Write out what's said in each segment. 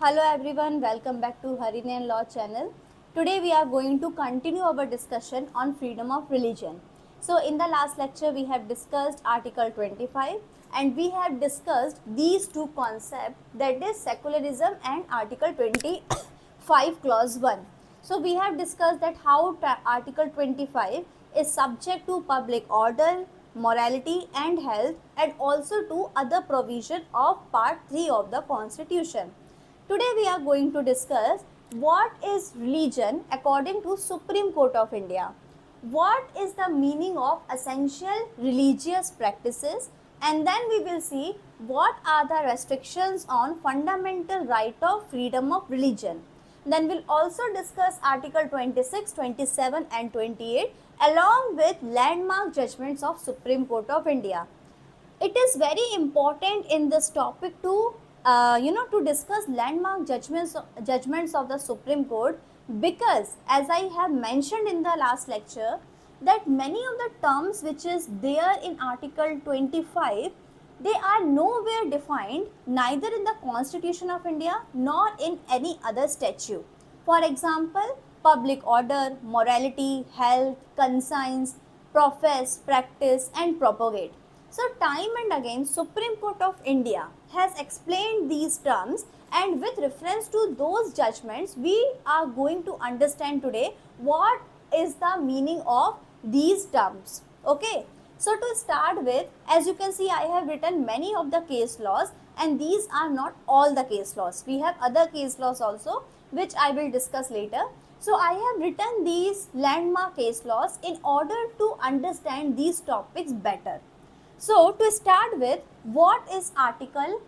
Hello everyone, welcome back to Harini Law channel. Today we are going to continue our discussion on freedom of religion. So in the last lecture we have discussed Article 25 and we have discussed these two concepts, that is secularism and Article 25 clause 1. So we have discussed that how Article 25 is subject to public order, morality and health, and also to other provision of part 3 of the constitution. Today we are going to discuss what is religion according to Supreme Court of India. What is the meaning of essential religious practices, and then we will see what are the restrictions on fundamental right of freedom of religion. Then we'll also discuss Article 26, 27 and 28 along with landmark judgments of Supreme Court of India. It is very important in this topic to to discuss landmark judgments of the Supreme Court, because as I have mentioned in the last lecture that many of the terms which is there in Article 25, they are nowhere defined, neither in the Constitution of India nor in any other statute. For example, public order, morality, health, conscience, profess, practice and propagate. So time and again Supreme Court of India has explained these terms, and with reference to those judgments we are going to understand today what is the meaning of these terms. Okay. So to start with, as you can see, I have written many of the case laws, and these are not all the case laws. We have other case laws also which I will discuss later. So I have written these landmark case laws in order to understand these topics better. So to start with, what is Article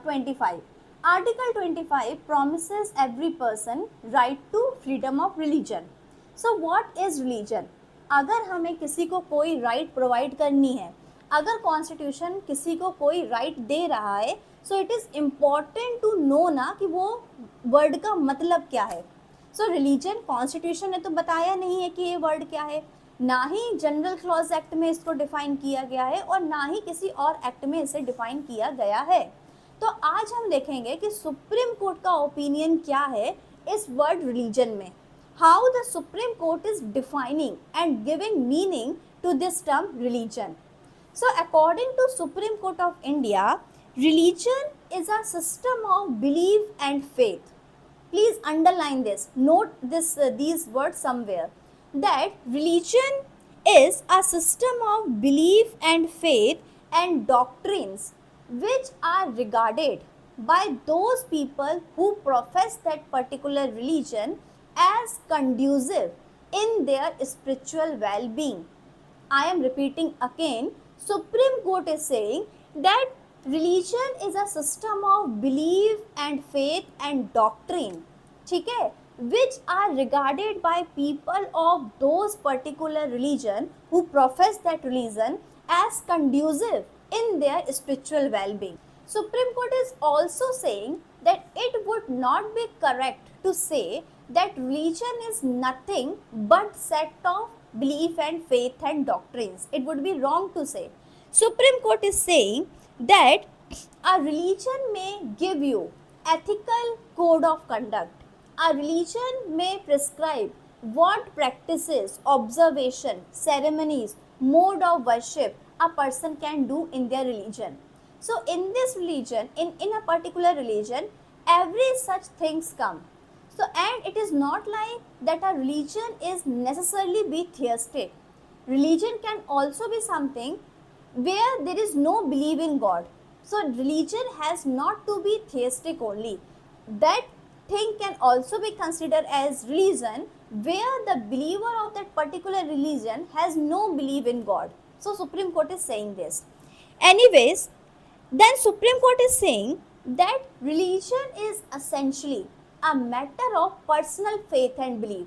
25? Article 25 promises every person right to freedom of religion. So what is religion? अगर हमें किसी को कोई right provide करनी है, अगर constitution किसी को कोई राइट दे रहा है, so it is important to know ना कि वो वर्ड का मतलब क्या है. सो रिलीजन कॉन्स्टिट्यूशन ने तो बताया नहीं है कि ये वर्ड क्या है, ना ही जनरल क्लॉज एक्ट में इसको डिफाइन किया गया है और ना ही किसी और एक्ट में इसे डिफाइन किया गया है. तो आज हम देखेंगे कि सुप्रीम कोर्ट का ओपिनियन क्या है इस वर्ड रिलीजन में, how the Supreme Court is defining and giving meaning to this term religion. So according to Supreme Court of India, religion is a system of belief and faith. Please underline this, note these words somewhere, that religion is a system of belief and faith and doctrines which are regarded by those people who profess that particular religion as conducive in their spiritual well-being. I am repeating again, Supreme Court is saying that religion is a system of belief and faith and doctrine, ठीक है, which are regarded by people of those particular religion who profess that religion as conducive in their spiritual well-being. Supreme Court is also saying that it would not be correct to say that religion is nothing but set of belief and faith and doctrines. It would be wrong to say. Supreme Court is saying that a religion may give you ethical code of conduct. A religion may prescribe what practices, observation, ceremonies, mode of worship a person can do in their religion. So in this religion, in a particular religion, every such things come. So, and it is not like that a religion is necessarily be theistic. Religion can also be something where there is no belief in God. So religion has not to be theistic only. That thing can also be considered as religion where the believer of that particular religion has no belief in God. So Supreme Court is saying this. Anyways, then Supreme Court is saying that religion is essentially a matter of personal faith and belief.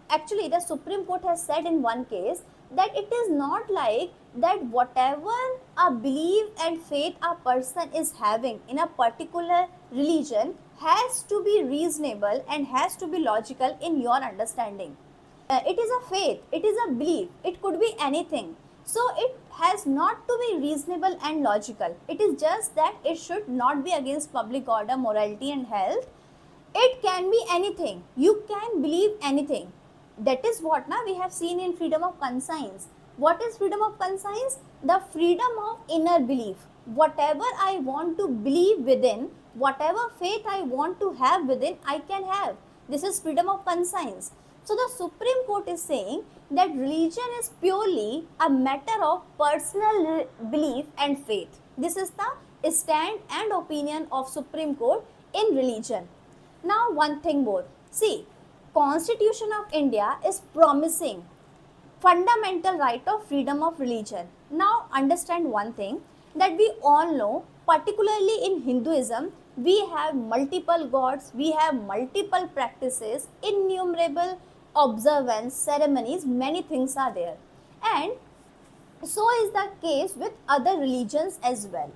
Actually, the Supreme Court has said in one case that it is not like that whatever a belief and faith a person is having in a particular religion has to be reasonable and has to be logical in your understanding. It is a faith, it is a belief, it could be anything. So it has not to be reasonable and logical. It is just that it should not be against public order, morality and health. It can be anything. You can believe anything. That is what now we have seen in freedom of conscience. What is freedom of conscience? The freedom of inner belief. Whatever I want to believe within, whatever faith I want to have within, I can have. This is freedom of conscience. So the Supreme Court is saying that religion is purely a matter of personal belief and faith. This is the stand and opinion of Supreme Court in religion. Now one thing more. See, Constitution of India is promising fundamental right of freedom of religion. Now understand one thing, that we all know, particularly in Hinduism, we have multiple gods, we have multiple practices, innumerable observance, ceremonies, many things are there. And so is the case with other religions as well.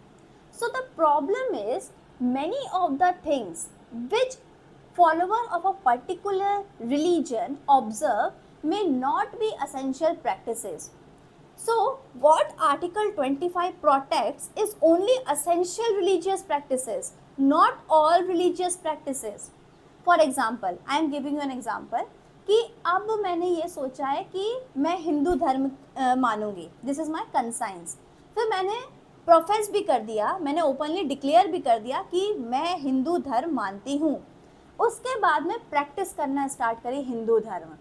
So the problem is, many of the things which follower of a particular religion observe may not be essential practices. So what Article 25 protects is only essential religious practices, not all religious practices. For example, I am giving you an example कि अब मैंने ये सोचा है कि मैं हिंदू धर्म मानूंगी, this is my conscience, फिर मैंने प्रोफेस भी कर दिया, मैंने ओपनली डिक्लेयर भी कर दिया कि मैं हिंदू धर्म मानती हूँ। उसके बाद में प्रैक्टिस करना स्टार्ट करी हिंदू धर्म।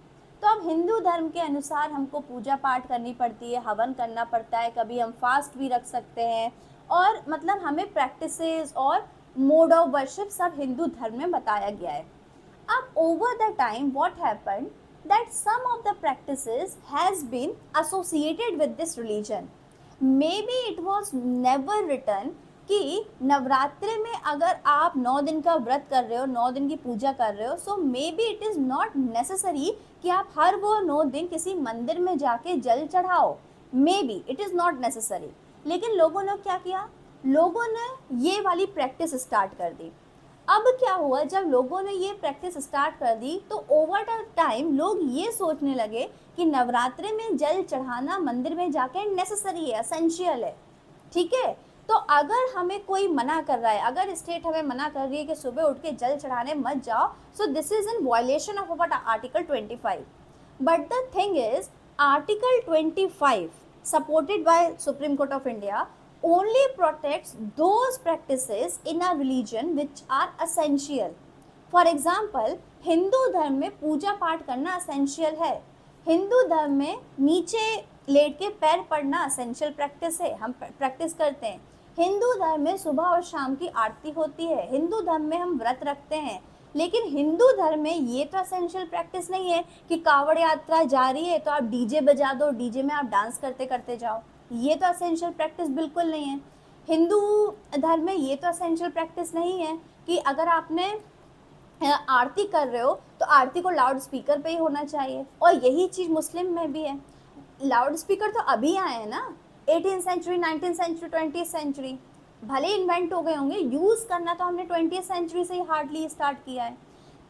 तो अब हिंदू धर्म के अनुसार हमको पूजा पाठ करनी पड़ती है, हवन करना पड़ता है, कभी हम फास्ट भी रख सकते हैं, और मतलब हमें प्रैक्टिसेस और मोड ऑफ वर्शिप सब हिंदू धर्म में बताया गया है। अब over the time what happened that some of the practices has been associated with this religion. Maybe it was never written कि नवरात्रि में अगर आप 9 दिन का व्रत कर रहे हो, 9 दिन की पूजा कर रहे हो, so maybe it is not necessary कि आप हर वो 9 दिन किसी मंदिर में जाके जल चढ़ाओ, may be it is not necessary. लेकिन लोगों ने क्या किया, लोगों ने ये वाली प्रैक्टिस स्टार्ट कर दी। अब क्या हुआ, जब लोगों ने ये प्रैक्टिस स्टार्ट कर दी तो ओवर द टाइम लोग ये सोचने लगे कि नवरात्रि में जल चढ़ाना मंदिर में जाके नेसेसरी है, एसेंशियल है। ठीक है, तो अगर हमें कोई मना कर रहा है, अगर स्टेट हमें मना कर रही है कि सुबह उठ के जल चढ़ाने मत जाओ, so this is in violation of what article 25। But the thing is, article 25 supported by supreme court of India only protects those practices in a religion which are essential. For example, Hindu धर्म में पूजा पाठ करना essential है, हिंदू धर्म में नीचे late के पैर पड़ना essential प्रैक्टिस है, हम प्रैक्टिस करते हैं। हिंदू धर्म में सुबह और शाम की आरती होती है, हिंदू धर्म में हम व्रत रखते हैं। लेकिन हिंदू धर्म में ये तो एसेंशियल प्रैक्टिस नहीं है कि कावड़ यात्रा जा रही है तो आप डीजे बजा दो, डीजे में आप डांस करते करते जाओ, ये तो एसेंशियल प्रैक्टिस बिल्कुल नहीं है। हिंदू धर्म में ये तो एसेंशियल प्रैक्टिस नहीं है कि अगर आपने आरती कर रहे हो तो आरती को लाउड स्पीकर पे ही होना चाहिए, और यही चीज़ मुस्लिम में भी है। लाउड स्पीकर तो अभी आए हैं ना, 18th century, 19th century, 20th century, भले इन्वेंट हो गए होंगे, यूज़ करना तो हमने 20th सेंचुरी से ही हार्डली स्टार्ट किया है।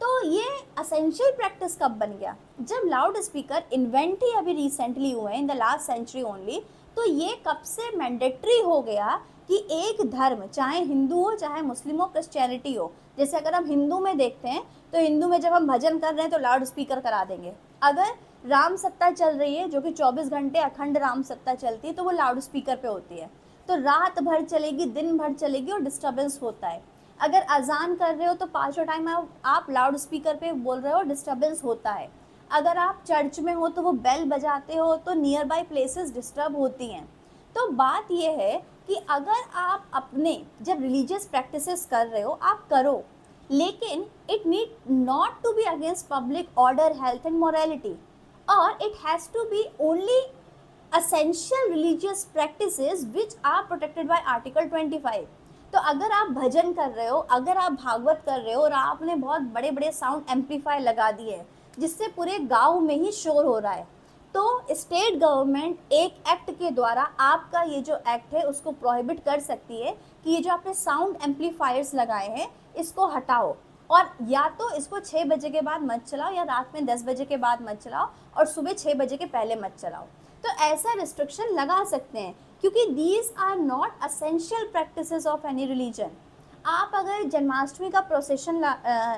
तो ये एसेंशियल प्रैक्टिस कब बन गया, जब लाउड स्पीकर इन्वेंट ही अभी रिसेंटली हुए हैं, in the last century only. तो ये कब से मैंडेटरी हो गया कि एक धर्म, चाहे हिंदू हो चाहे मुस्लिम हो, क्रिश्चियनिटी हो, जैसे अगर हम हिंदू में देखते हैं तो हिंदू में जब हम भजन कर रहे हैं तो लाउड स्पीकर करा देंगे। अगर राम सत्ता चल रही है, जो कि 24 घंटे अखंड राम सत्ता चलती है, तो वो लाउड स्पीकर पे होती है, तो रात भर चलेगी, दिन भर चलेगी और डिस्टर्बेंस होता है। अगर अजान कर रहे हो तो 5 टाइम आप लाउड स्पीकर पे बोल रहे हो, डिस्टर्बेंस होता है। अगर आप चर्च में हो तो वो बेल बजाते हो तो नियर बाई प्लेसेस डिस्टर्ब होती हैं। तो बात ये है कि अगर आप अपने जब रिलीजियस प्रैक्टिसेस कर रहे हो, आप करो, लेकिन it need not to be against public order, health and morality, और it has to be only essential religious practices which are protected by article 25। तो अगर आप भजन कर रहे हो, अगर आप भागवत कर रहे हो और आपने बहुत बड़े बड़े साउंड एम्पलीफायर लगा दिए हैं जिससे पूरे गांव में ही शोर हो रहा है, तो स्टेट गवर्नमेंट एक एक्ट के द्वारा आपका ये जो एक्ट है उसको प्रोहिबिट कर सकती है कि ये जो आपने साउंड एम्पलीफायर्स लगाए हैं इसको हटाओ, और या तो इसको 6 बजे के बाद मत चलाओ, या रात में 10 बजे के बाद मत चलाओ, और सुबह 6 बजे के पहले मत चलाओ। तो ऐसा रिस्ट्रिक्शन लगा सकते हैं, क्योंकि these are not essential practices of any religion. आप अगर जन्माष्टमी का प्रोसेशन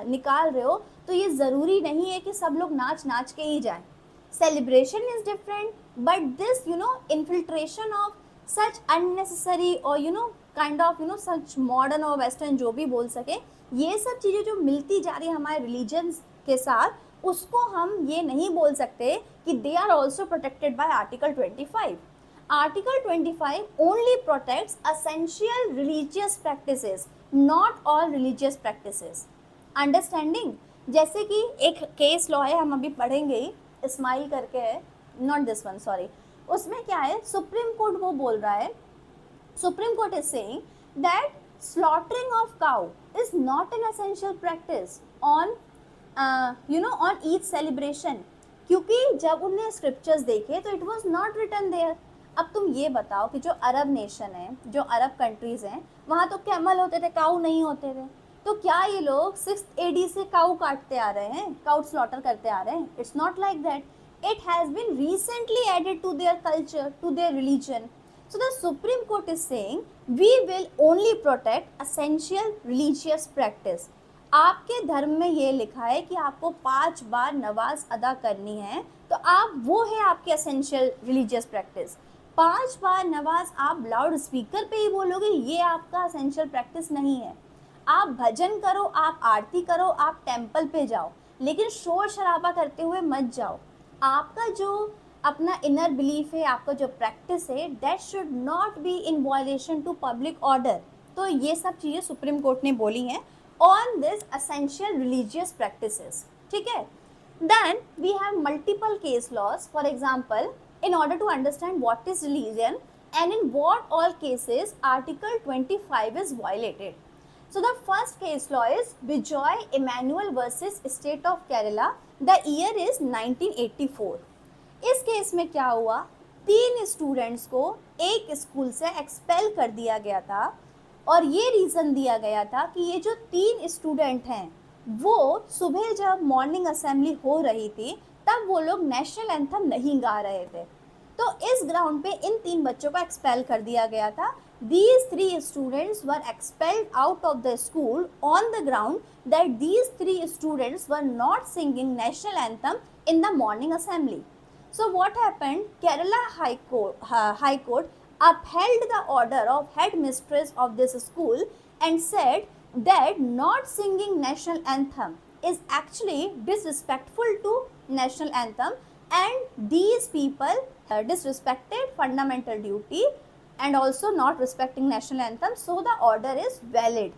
निकाल रहे हो तो ये ज़रूरी नहीं है कि सब लोग नाच नाच के ही जाएं। Celebration is different, but this infiltration of such unnecessary और काइंड ऑफ सच मॉडर्न और वेस्टर्न जो भी बोल सके, ये सब चीज़ें जो मिलती जा रही है हमारे रिलीजन के साथ, उसको हम ये नहीं बोल सकते कि they are also protected by article 25। Article 25 only protects essential religious practices, not all religious practices. Understanding? जैसे कि एक केस लॉ है, हम अभी पढ़ेंगे ही, इस्माइल करके है, नॉट दिस वन, सॉरी। उसमें क्या है, सुप्रीम कोर्ट वो बोल रहा है, Supreme Court is saying that slaughtering of cow is not an essential practice on on each celebration, क्योंकि जब उनने स्क्रिप्चर्स देखे तो it was not written there. अब तुम ये बताओ कि जो अरब नेशन है, जो अरब कंट्रीज हैं, वहाँ तो कैमल होते थे, काऊ नहीं होते थे। तो क्या ये लोग 6th AD से काऊ काटते आ रहे हैं, काउ स्लॉटर करते आ रहे हैं? It's not like that. It has been recently added to their culture, to their religion. So the Supreme Court is saying we will only protect essential religious practice. आपके धर्म में ये लिखा है कि आपको 5 बार नमाज अदा करनी है, तो आप वो है आपकी essential religious practice। 5 बार नमाज आप लाउड स्पीकर पे ही बोलोगे, ये आपका essential practice नहीं है। आप भजन करो, आप आरती करो, आप टेम्पल पे जाओ, लेकिन शोर शराबा करते हुए मत जाओ। आपका जो अपना इनर बिलीफ है, आपका जो प्रैक्टिस है, that should not be in violation to public order. तो ये सब चीज़ें सुप्रीम कोर्ट ने बोली हैं on this essential religious practices. ठीक है, then we have multiple case laws. For example, in order to understand what is religion and in what all cases article 25 is violated. So the first case law is Bijoy Emmanuel versus State of Kerala. The year is 1984. इस case में क्या हुआ, 3 students को एक school से expel कर दिया गया था, और ये रीज़न दिया गया था कि ये जो 3 स्टूडेंट हैं वो सुबह जब मॉर्निंग असेंबली हो रही थी तब वो लोग नेशनल एंथम नहीं गा रहे थे। तो इस ग्राउंड पे इन 3 बच्चों को एक्सपेल कर दिया गया था। These 3 students were expelled out of the school on the ground that these 3 students were not singing national anthem in the morning assembly. So what happened? Kerala High Court upheld the order of headmistress of this school and said that not singing national anthem is actually disrespectful to national anthem, and these people disrespected fundamental duty and also not respecting national anthem, so the order is valid.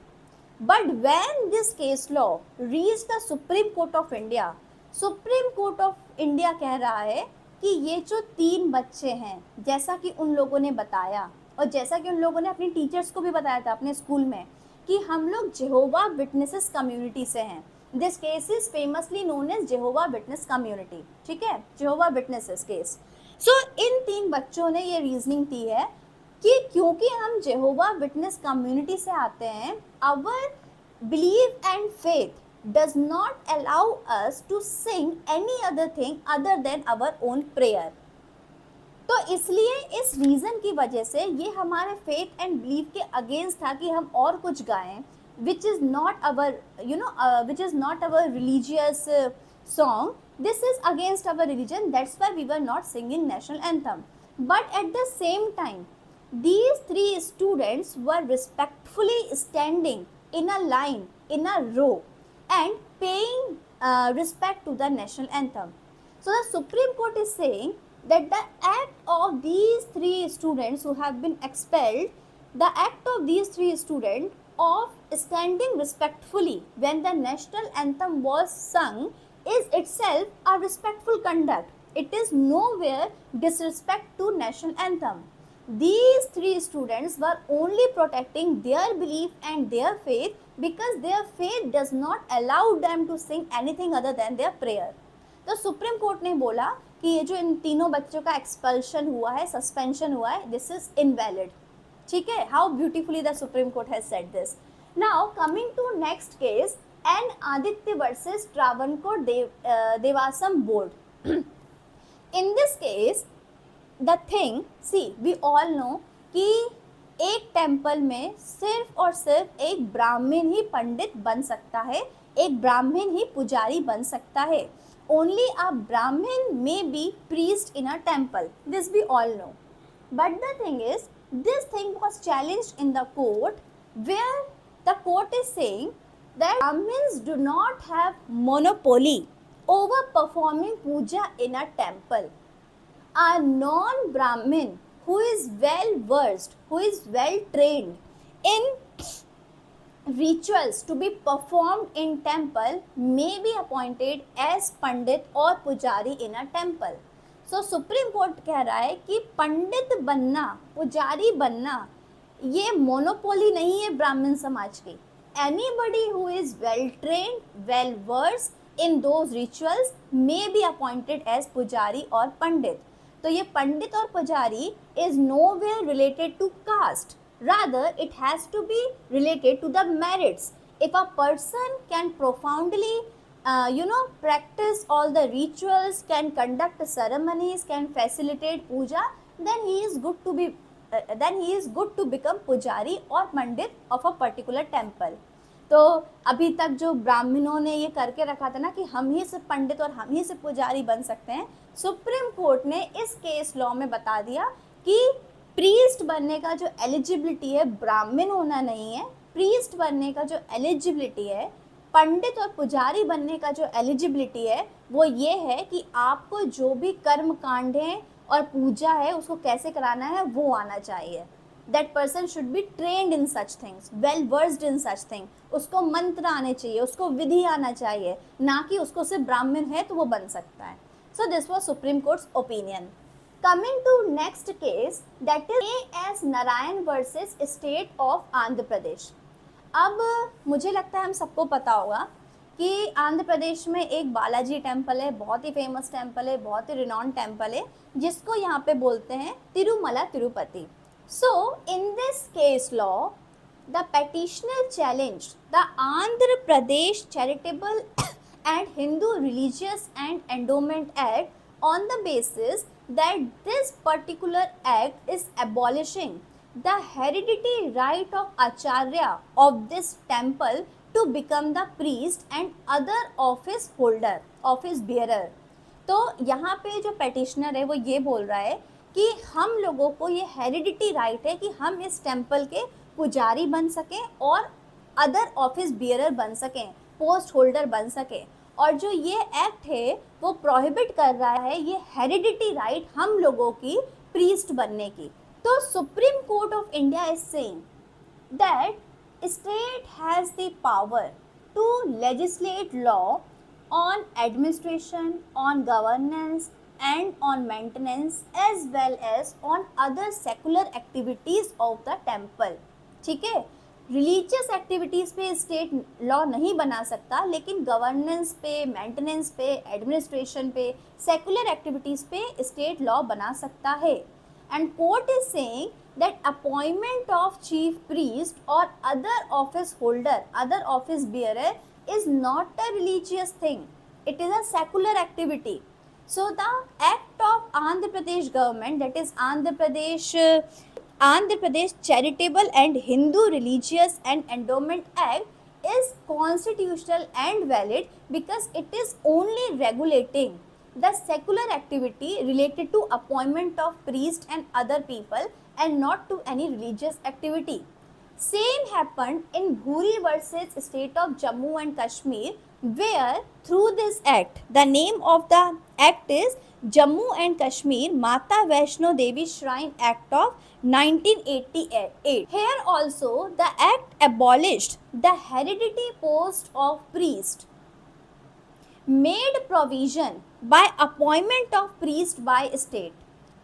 But when this case law reached the Supreme Court of India, Supreme Court of India कह रहा है कि ये जो 3 बच्चे हैं, जैसा कि उन लोगों ने बताया और जैसा कि उन लोगों ने अपनी टीचर्स को भी बताया था अपने स्कूल में कि हम लोग जेहोवा विटनेसेस कम्युनिटी से हैं। This case is famously known as Jehovah witness community. ठीक है, जेहोवा विटनेसेस केस। सो इन 3 बच्चों ने ये रीजनिंग दी है कि क्योंकि हम जेहोवा विटनेस कम्युनिटी से आते हैं, our believe and faith does not allow us to sing any other thing other than our own prayer. तो इसलिए इस रीज़न की वजह से ये हमारे फेथ एंड बिलीफ के अगेंस्ट था कि हम और कुछ गाएं which is not our religious song. This is against our religion, that's why we were not singing national anthem. But at the same time, these 3 students were respectfully standing in a line, in a row, and paying respect to the national anthem. So the Supreme Court is saying that the act of these 3 students who have been expelled, the act of these 3 students of standing respectfully when the national anthem was sung is itself a respectful conduct. It is nowhere disrespect to national anthem. These 3 students were only protecting their belief and their faith because their faith does not allow them to sing anything other than their prayer. तो supreme court ने बोला कि ये जो इन तीनों बच्चों का expulsion हुआ है, सस्पेंशन हुआ है, दिस इज इनवैलिड। ठीक है, how beautifully the supreme court has said this. Now coming to next case, N Aditya versus Travancore Devasam board. In this case, the thing, see we all know कि एक temple में सिर्फ और सिर्फ एक ब्राह्मण ही पंडित बन सकता है, एक ब्राह्मण ही पुजारी बन सकता है. Only a Brahmin may be priest in a temple, this we all know. But the thing is, this thing was challenged in the court, where the court is saying that Brahmins do not have monopoly over performing puja in a temple. A non-Brahmin who is well versed, who is well trained in rituals to be performed in temple may be appointed as pandit or pujari in a temple. So supreme court कह रहा है कि पंडित बनना, पुजारी बनना, ये monopoly नहीं है ब्राह्मण समाज की. Anybody who is well trained, well versed in those rituals may be appointed as pujari और पंडित. तो ये पंडित और pujari is nowhere related to caste, rather it has to be related to the merits. If a person can profoundly practice all the rituals, can conduct ceremonies, can facilitate puja, then he is good to become pujari or pandit of a particular temple. तो अभी तक जो ब्राह्मणों ने ये करके रखा था ना कि हम ही से पंडित और हम ही से पुजारी बन सकते हैं, सुप्रीम कोर्ट ने इस केस लॉ में बता दिया कि प्रीस्ट बनने का जो एलिजिबिलिटी है ब्राह्मण होना नहीं है. प्रीस्ट बनने का जो एलिजिबिलिटी है, पंडित और पुजारी बनने का जो एलिजिबिलिटी है, वो ये है कि आपको जो भी कर्म कांड है और पूजा है उसको कैसे कराना है वो आना चाहिए. That person should be trained in such things, well versed in such thing. उसको मंत्र आने चाहिए, उसको विधि आना चाहिए, ना कि उसको सिर्फ ब्राह्मण है तो वो बन सकता है. So this was supreme courts opinion. Coming to next case, that is A.S. Narayan versus State of Andhra Pradesh. अब मुझे लगता है हम सबको पता होगा कि आंध्र प्रदेश में एक बालाजी टेम्पल है, बहुत ही फेमस टेम्पल है, बहुत ही रिनॉन्ड टेम्पल है, जिसको यहाँ पे बोलते हैं Tirumala Tirupati. So in this case law the petitioner challenged the Andhra Pradesh Charitable and Hindu Religious and Endowment Act on the basis that this particular act is abolishing the hereditary right of acharya of this temple to become the priest and other office holder, office bearer. तो यहाँ पे जो petitioner है वो ये बोल रहा है कि हम लोगों को ये हेरिडिटी राइट है कि हम इस टेम्पल के पुजारी बन सकें और अदर ऑफिस बियरर बन सकें, पोस्ट होल्डर बन सकें. और जो ये एक्ट है वो प्रोहिबिट कर रहा है ये हेरिडिटी राइट हम लोगों की प्रीस्ट बनने की. तो supreme court of India is saying that state has the power to legislate law on administration, on governance and on maintenance as well as on other secular activities of the temple. ठीक है, religious activities पे state law नहीं बना सकता, लेकिन governance पे, maintenance पे, administration पे, सेकुलर एक्टिविटीज़ पे स्टेट लॉ बना सकता है. And court is saying that appointment of chief priest और other office holder, other office bearer is not a religious thing, it is a secular activity. So the act of Andhra Pradesh government, that is Andhra Pradesh Charitable and Hindu Religious and Endowment Act is constitutional and valid because it is only regulating the secular activity related to appointment of priest and other people and not to any religious activity. Same happened in Bhuri versus state of Jammu and Kashmir, where through this act, the name of the act is Jammu and Kashmir Mata Vaishno Devi Shrine Act of 1988. Here also the act abolished the hereditary post of priest, made provision by appointment of priest by state.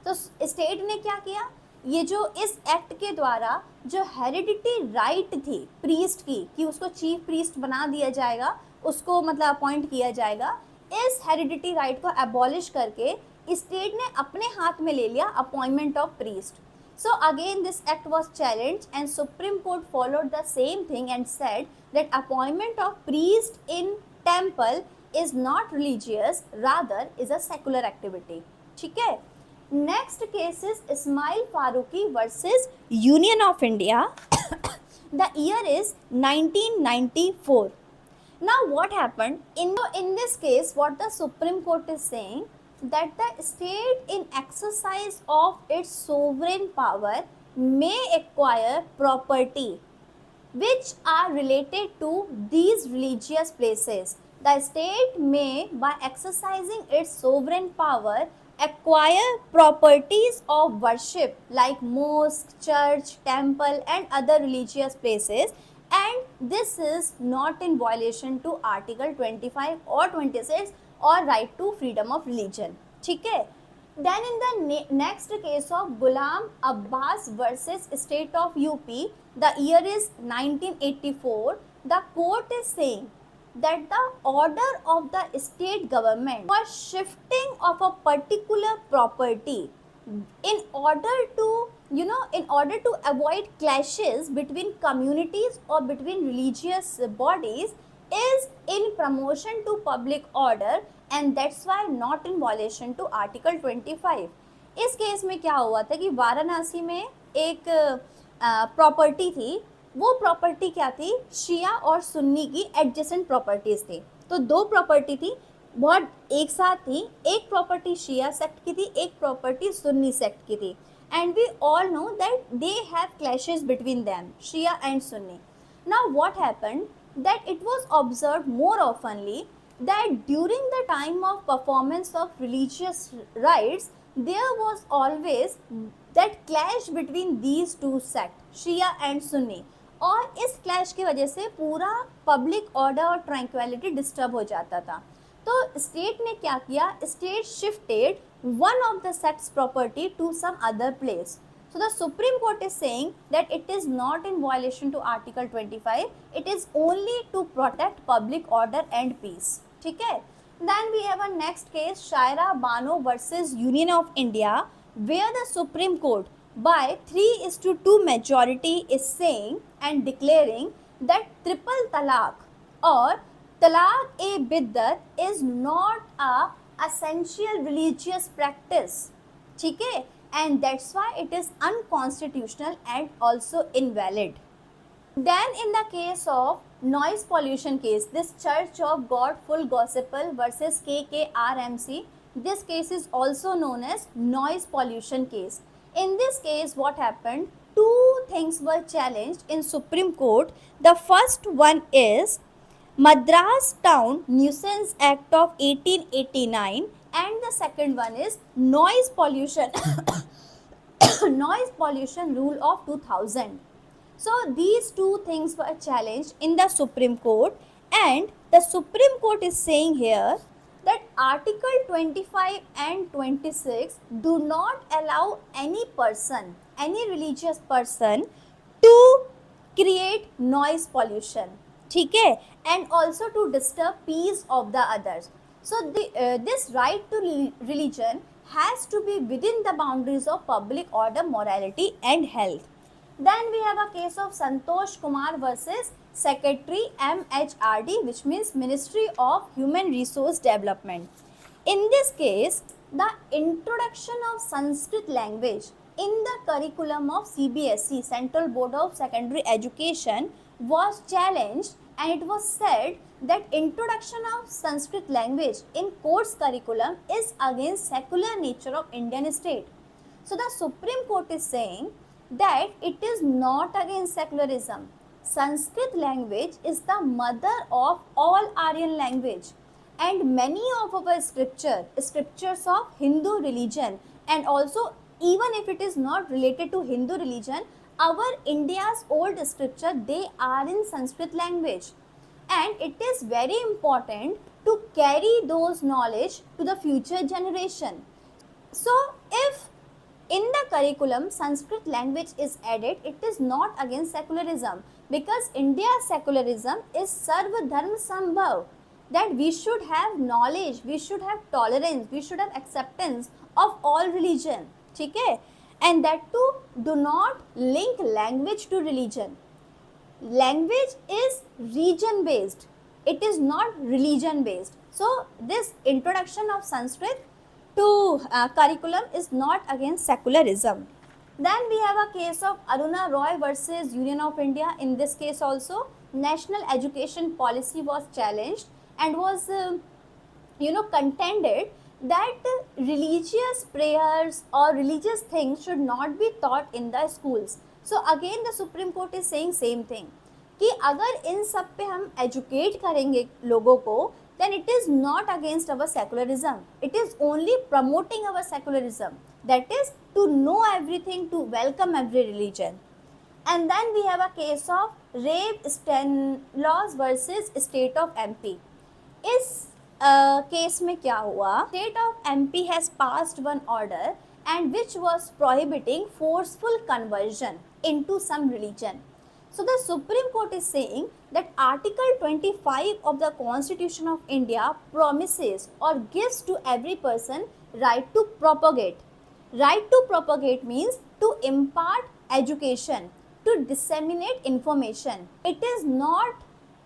तो state ने क्या किया, ये जो इस act के द्वारा जो हेरिडिटी राइट थी प्रीस्ट की कि उसको चीफ प्रीस्ट बना दिया जाएगा, उसको मतलब अपॉइंट किया जाएगा, इस हेरिडिटी राइट को एबॉलिश करके स्टेट ने अपने हाथ में ले लिया appointment of priest. So again this act was challenged and Supreme Court followed the same thing and said that appointment of priest in temple is not religious, rather is a secular activity. ठीक है, Next case is Ismail Faruqi versus Union of India. The year is 1994. Now what happened? In this case, what the Supreme Court is saying, that the state in exercise of its sovereign power may acquire property which are related to these religious places. The state may, by exercising its sovereign power, acquire properties of worship like mosque, church, temple and other religious places, and this is not in violation to Article 25 or 26 or right to freedom of religion. ठीक है? Then in the next case of Ghulam Abbas versus State of UP, the year is 1984, the court is saying that the order of the state government for shifting of a particular property in order to avoid clashes between communities or between religious bodies is in promotion to public order, and that's why not in violation to Article 25. इस case में क्या हुआ था कि वाराणसी में एक property थी, वो प्रॉपर्टी क्या थी, शिया और सुन्नी की एडजेसेंट प्रॉपर्टीज थी। तो दो प्रॉपर्टी थी, बहुत एक साथ थी, एक प्रॉपर्टी शिया सेक्ट की थी, एक प्रॉपर्टी सुन्नी सेक्ट की थी, and we all know that they have clashes between them, Shia and Sunni. Now what happened, that it was observed more oftenly that during the time of performance of religious rites, there was always that clash between these two sects, Shia and Sunni, और इस clash की वजह से पूरा public order और tranquillity disturb हो जाता था। तो स्टेट ने क्या किया, state shifted one of the sect's property to some other place. So the Supreme Court is saying that it is not in violation to Article 25. It is only to protect public order and peace. ठीक है? Then we have a next case, Shaira Bano versus Union of India, where the Supreme Court by 3:2 majority is saying and declaring that triple talaq or talaq e biddat is not a essential religious practice, ठीक है, and that's why it is unconstitutional and also invalid. Then in the case of noise pollution case, this Church of God Full Gospel versus KKRMC, this case is also known as noise pollution case. In this case what happened, two things were challenged in Supreme Court. The first one is Madras Town Nuisance Act of 1889, and the second one is noise pollution noise pollution rule of 2000. So these two things were challenged in the Supreme Court, and the Supreme Court is saying here that Article 25 and 26 do not allow any person, any religious person to create noise pollution, ठीक है, and also to disturb peace of the others. So this right to religion has to be within the boundaries of public order, morality and health. Then we have a case of Santosh Kumar versus Secretary MHRD, which means Ministry of Human Resource Development. In this case, the introduction of Sanskrit language in the curriculum of CBSE, Central Board of Secondary Education, was challenged, and it was said that introduction of Sanskrit language in course curriculum is against secular nature of Indian state. So the Supreme Court is saying that it is not against secularism. Sanskrit language is the mother of all Aryan language, and many of our scriptures of Hindu religion, and also even if it is not related to Hindu religion, our India's old scripture, they are in Sanskrit language, and it is very important to carry those knowledge to the future generation. So if in the curriculum Sanskrit language is added, it is not against secularism, because India's secularism is Sarva Dharma Sambhav, that we should have knowledge, we should have tolerance, we should have acceptance of all religion, ठीक है, and that too do not link language to religion. Language is region based, it is not religion based. So this introduction of Sanskrit to curriculum is not against secularism. Then we have a case of Aruna Roy versus Union of India. In this case also, national education policy was challenged and was contended that religious prayers or religious things should not be taught in the schools. So again the Supreme Court is saying same thing कि अगर इन सब पे हम educate करेंगे लोगों को, then it is not against our secularism. It is only promoting our secularism. That is to know everything, to welcome every religion. And then we have a case of Rav Stanislaus versus State of MP. इस case में क्या हुआ? State of MP has passed one order and which was prohibiting forceful conversion into some religion. So the Supreme Court is saying that Article 25 of the Constitution of India promises or gives to every person right to propagate. Right to propagate means to impart education, to disseminate information. It is not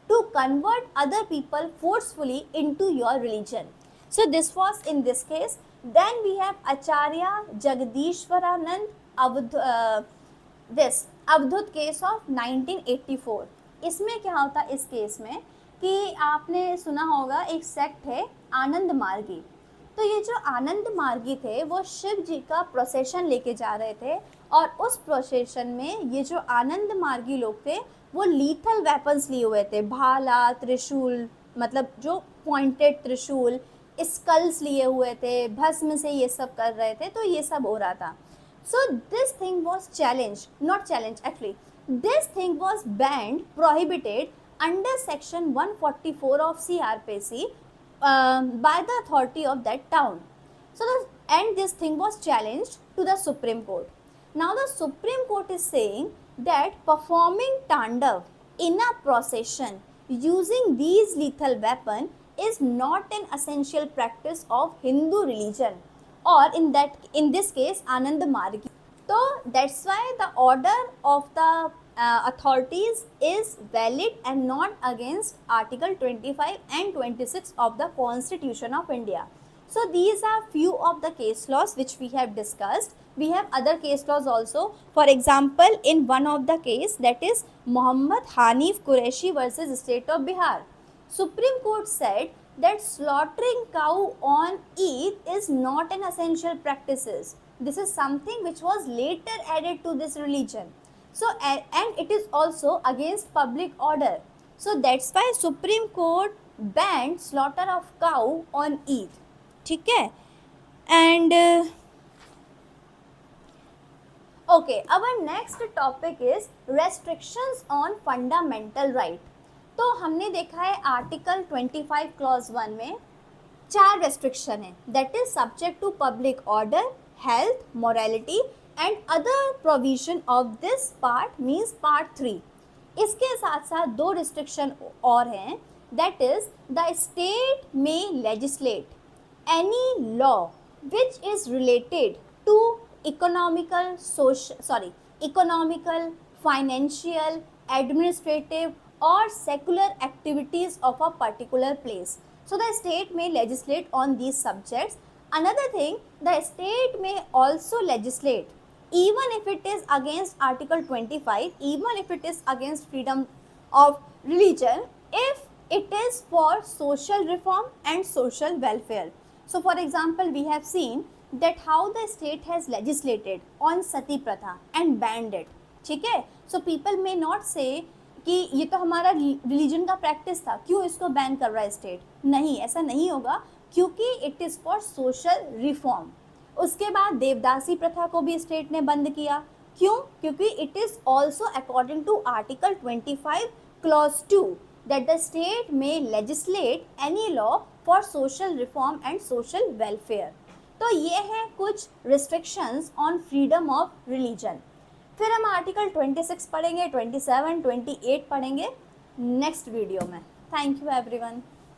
to convert other people forcefully into your religion. So this was in this case. Then we have Acharya Jagadishwaranand Avadhut case of 1984. इसमें क्या होता है इस case में कि आपने सुना होगा एक सेक्ट है आनंद मार्गी. तो ये जो आनंद मार्गी थे वो शिव जी का प्रोसेशन लेके जा रहे थे और उस प्रोसेशन में ये जो आनंद मार्गी लोग थे वो लीथल वेपन्स लिए हुए थे, भाला, त्रिशूल, मतलब जो पॉइंटेड त्रिशूल, स्कल्स लिए हुए थे, भस्म से ये सब कर रहे थे. तो ये सब हो रहा था. So this thing was challenged, not challenged actually. This thing was banned, prohibited under section 144 of CRPC by the authority of that town. So and this thing was challenged to the Supreme Court. Now the Supreme Court is saying that performing tandav in a procession using these lethal weapon is not an essential practice of Hindu religion, or in this case Anand Margi. So that's why the order of the authorities is valid and not against Article 25 and 26 of the Constitution of India. So these are few of the case laws which we have discussed. We have other case laws also. For example, in one of the case, that is Muhammad Hanif Qureshi versus State of Bihar, Supreme Court said that slaughtering cow on Eid is not an essential practice. This is something which was later added to this religion. So and it is also against public order. So that's why Supreme Court banned slaughter of cow on Eid. ठीक है? And okay, our next topic is restrictions on fundamental right. तो हमने देखा है article 25 clause 1 में 4 restriction है, that is subject to public order, health, morality and other provision of this part means part 3. इसके साथ साथ 2 रिस्ट्रिक्शन और हैं, that is the state may legislate any law which is related to economical, financial, administrative or secular activities of a particular place. So the state may legislate on these subjects. Another thing, the state may also legislate even if it is against Article 25, even if it is against freedom of religion, if it is for social reform and social welfare. So for example, we have seen that how the state has legislated on sati pratha and banned it. ठीक है? So people may not say कि ये तो हमारा religion का practice था, क्यों इसको बैन कर रहा है स्टेट? नहीं, ऐसा नहीं होगा, क्योंकि it is for social reform. उसके बाद देवदासी प्रथा को भी स्टेट ने बंद किया. क्यों? क्योंकि it is also according to article 25 clause 2 that the state may legislate any law for social reform and social welfare. तो ये हैं कुछ restrictions on freedom of religion. फिर हम आर्टिकल 26 पढ़ेंगे, 27, 28 पढ़ेंगे नेक्स्ट वीडियो में. Thank you everyone.